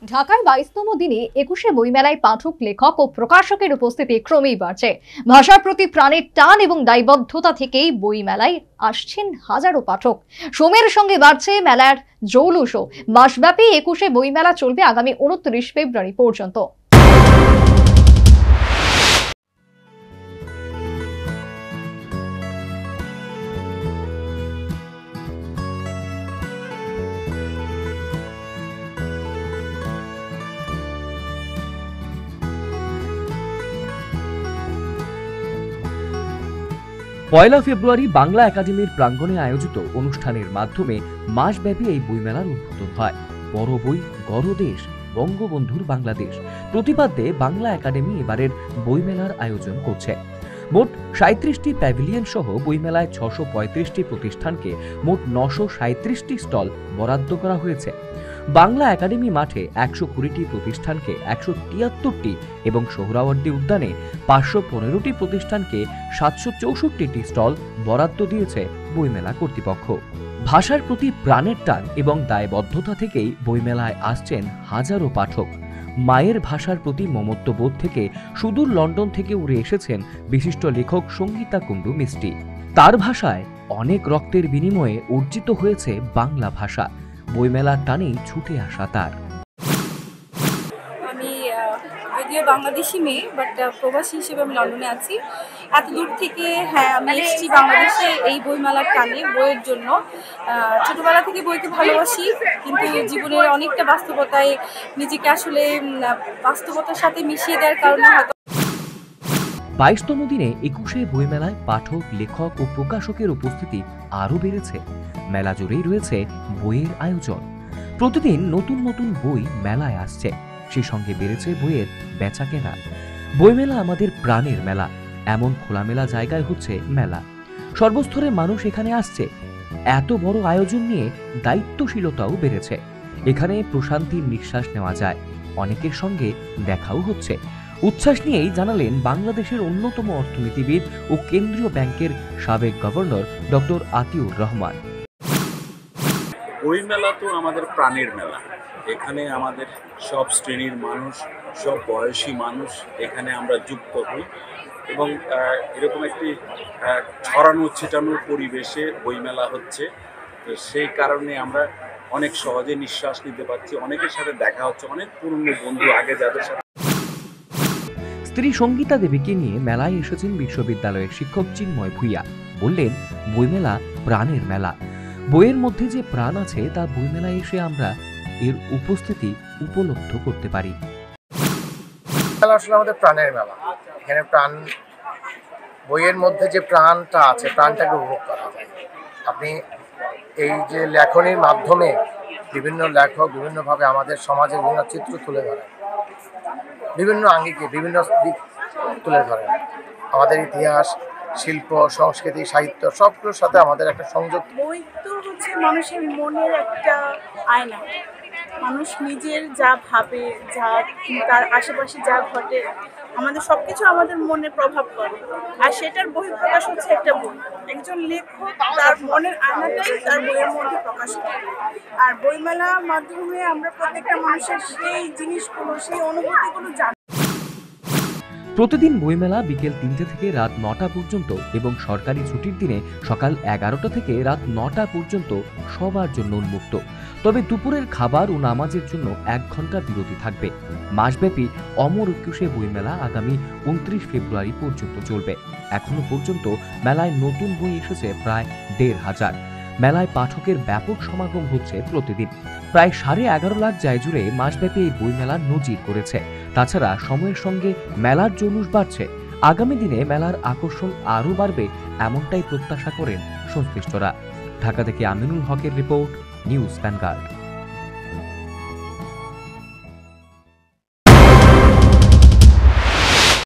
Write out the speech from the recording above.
ঢাকায় 22তম দিনে 21শে বইমেলায় পাঠক, লেখক ও প্রকাশকের উপস্থিতি ক্রমেই বাড়ছে। ভাষার প্রতি প্রাণের টান এবং দায়বদ্ধতা থেকেই বইমেলায় আসছেন হাজারো পাঠক। সময়ের সঙ্গে বাড়ছে মেলার জৌলুসও। মাসব্যাপী 21শে বইমেলা চলবে আগামী 29 ফেব্রুয়ারি পর্যন্ত। পয়লা ফেব্রুয়ারি বাংলা একাডেমির প্রাঙ্গণে আয়োজিত অনুষ্ঠানের মাধ্যমে মাসব্যাপী এই বইমেলার উদ্বোধন হয়। বড় বই, গড় দেশ, বঙ্গবন্ধুর বাংলাদেশ প্রতিপাদ্যে বাংলা একাডেমি এবারের বইমেলার আয়োজন করছে। মোট 37টি প্যাভিলিয়ন সহ বইমেলায় 635টি প্রতিষ্ঠানকে মোট 937টি স্টল বরাদ্দ করা হয়েছে। বাংলা একাডেমি মাঠে 120টি প্রতিষ্ঠানকে 173টি এবং সোহরাওয়ার্দী উদ্যানে 515টি প্রতিষ্ঠানকে 764টি স্টল বরাদ্দ দিয়েছে বইমেলা কর্তৃপক্ষ। ভাষার প্রতি প্রাণের টান এবং দায়বদ্ধতা থেকেই বইমেলায় আসছেন হাজারো পাঠক। মায়ের ভাষার প্রতি মমত্ববোধ থেকে সুদূর লন্ডন থেকে উড়ে এসেছেন বিশিষ্ট লেখক সঙ্গীতা কুণ্ডু মিষ্টি। তার ভাষায় অনেক রক্তের বিনিময়ে অর্জিত হয়েছে বাংলা ভাষা। বইমেলার টানেই ছুটে আসা তার। আমি যদিও বাংলাদেশি মেয়ে, বাট প্রবাসী হিসেবে আমি লন্ডনে আছি। এত দূর থেকে আমি এসেছি বাংলাদেশে এই বইমেলার টানে, বইয়ের জন্য। ছোটবেলা থেকে বইকে ভালোবাসি, কিন্তু জীবনের অনেকটা বাস্তবতায় নিজেকে আসলে বাস্তবতার সাথে মিশিয়ে দেওয়ার কারণে হয়তো 22তম দিনে 21শে বইমেলায় পাঠক, লেখক ও প্রকাশকের উপস্থিতি আরও বেড়েছে। মেলা জুড়েই রয়েছে বইয়ের আয়োজন। প্রতিদিন নতুন নতুন বই মেলায় আসছে, সেই সঙ্গে বেড়েছে বইয়ের বেচাকেনা। বইমেলা আমাদের প্রাণের মেলা, এমন খোলামেলা জায়গায় হচ্ছে মেলা। সর্বস্তরের মানুষ এখানে আসছে। এত বড় আয়োজন নিয়ে দায়িত্বশীলতাও বেড়েছে। এখানে প্রশান্তির নিঃশ্বাস নেওয়া যায়, অনেকের সঙ্গে দেখাও হচ্ছে। উচ্ছ্বাস নিয়েই জানালেন বাংলাদেশের অন্যতম অর্থনীতিবিদ ও কেন্দ্রীয় ব্যাংকের সাবেক গভর্নর ডক্টর আতিউর রহমান। বইমেলা তো আমাদের প্রাণের মেলা। এখানে আমাদের সব শ্রেণীর মানুষ, সব বয়সী মানুষ এখানে আমরা যুক্ত হই এবং এরকম একটি ছড়ানো ছিটানোর পরিবেশে বইমেলা হচ্ছে। তো সেই কারণে আমরা অনেক সহজে নিঃশ্বাস নিতে পারছি, অনেকের সাথে দেখা হচ্ছে, অনেক পুরনো বন্ধু আগে যাদের সাথে। স্ত্রী সঙ্গীতা দেবীকে নিয়ে মেলায় এসেছেন বিশ্ববিদ্যালয়ের শিক্ষক চিন্ময় ভূঁইয়া। বললেন, বইমেলা প্রাণের মেলা। বইয়ের মধ্যে যে প্রাণ আছে তা বইমেলায় এসে আমরা এর উপস্থিতি উপলব্ধ করতে পারি। মেলা আসলে আমাদের প্রাণের মেলা। এখানে প্রাণ, বইয়ের মধ্যে যে প্রাণটা আছে, প্রাণটাকে উপভোগ করা যায়। আপনি এই যে লেখনীর মাধ্যমে বিভিন্ন লেখক বিভিন্নভাবে আমাদের সমাজের বিভিন্ন চিত্র তুলে ধরেন, বিভিন্ন আঙ্গিকে বিভিন্ন দিক তুলে ধরেন। আমাদের ইতিহাস, শিল্প, সংস্কৃতি, সাহিত্য সবগুলোর সাথে আমাদের একটা সংযোগ। বই তো হচ্ছে মানুষের মনের একটা আয়না। মানুষ নিজের যা ভাবে, যা তার আশেপাশে যা ঘটে, আমাদের সবকিছু আমাদের মনে প্রভাব পড়ে। আর সেটার বহিঃপ্রকাশ হচ্ছে একটা বই। একজন লেখক তার মনের আয়নাটাই তার বইয়ের মধ্যে প্রকাশ করে। আর বইমেলার মাধ্যমে আমরা প্রত্যেকটা মানুষের সেই জিনিসগুলো, সেই অনুভূতিগুলো জানি। প্রতিদিন বইমেলা বিকেল 3টে থেকে রাত 9টা পর্যন্ত এবং সরকারি ছুটির দিনে সকাল 11টা থেকে রাত 9টা পর্যন্ত সবার জন্য উন্মুক্ত। তবে দুপুরের খাবার ও নামাজের জন্য 1 ঘন্টা বিরতি থাকবে। মাসব্যাপী অমর 21শে বইমেলা আগামী 29 ফেব্রুয়ারি পর্যন্ত চলবে। এখনো পর্যন্ত মেলায় নতুন বই এসেছে প্রায় 1,500। মেলায় পাঠকের ব্যাপক সমাগম হচ্ছে প্রতিদিন। প্রায় 11.5 লাখ জায় জুড়ে মাসব্যাপী এই বইমেলার নজির করেছে। তাছাড়া সময়ের সঙ্গে মেলার জৌলুস বাড়ছে। আগামী দিনে মেলার আকর্ষণ আরও বাড়বে, এমনটাই প্রত্যাশা করেন সংশ্লিষ্টরা। ঢাকা থেকে আমিনুল হকের রিপোর্ট, নিউজ ভ্যানগার্ড।